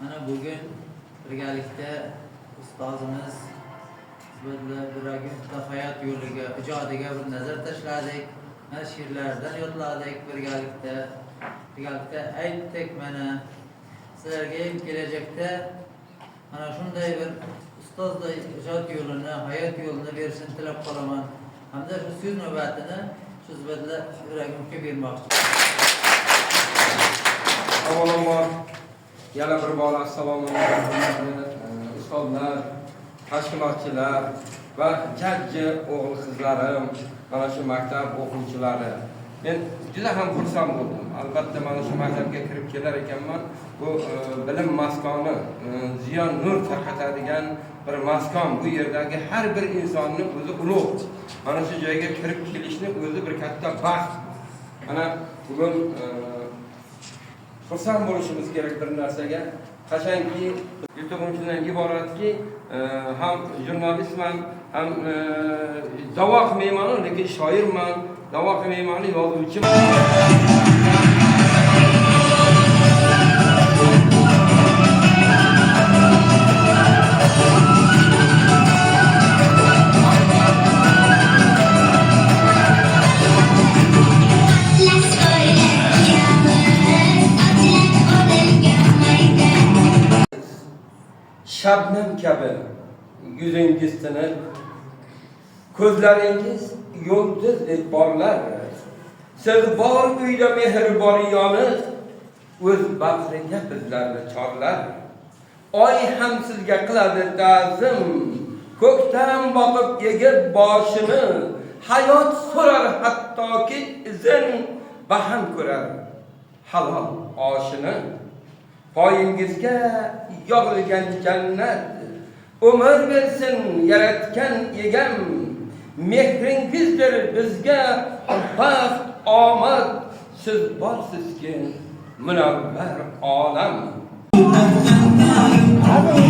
Mana bugün birgalikda ustozimiz Biragimda hayot yo'liga, ijodiga bir nazar tashladik. Mana she'rlardan yodladik birgalikda aytdik. Mana sizlarga kelajakda mana shunday bir ustozday ijod yo'lini, hayot yo'lini berishini tilab qolaman. Hamda shu so'z navbatini shu bilan Biragimga bermoqchi. Avvalambor yana bir bor assalomu alaykum ustozlar, tashkilotchilar va jajji o'g'il qizlarim, mana shu maktab o'quvchilari. Men juda ham xursand bo'ldim. Albatta mana shu maktabga kirib kelar ekanman. Bu bilim maskoni, ziyon nur tarqatadigan bir maskon. Bu yerdagi har bir insonni o'zi ulug'. Mana shu joyga kirib kelishni o'zi bir katta baxt. Mana bugun xursand bo'lishimiz kerak bir narsaga. Qachonki YouTube'imizdan iboratki, ham jurnalistman, ham davoq me'moni, lekin shoirman, davoq me'moni, yozuvchiman. Şabnam kabi yüzüngiz tiniq, ko'zlaringiz yulduz porlar. Siz bor uyda mehriboniyoniz, o'z bag'riga bizlarni chorlar. Oy ham sizga qiladi ta'zim, ko'kdan boqib egib boshini, hayot so'rar hattoki izin, baham ko'rar halol oshini. Poyingizga yog'ilgan jannat, umr bersin yaratgan egam. Mehringizdir bizga baxt, omad, siz borsizki munavvar olam. Hadi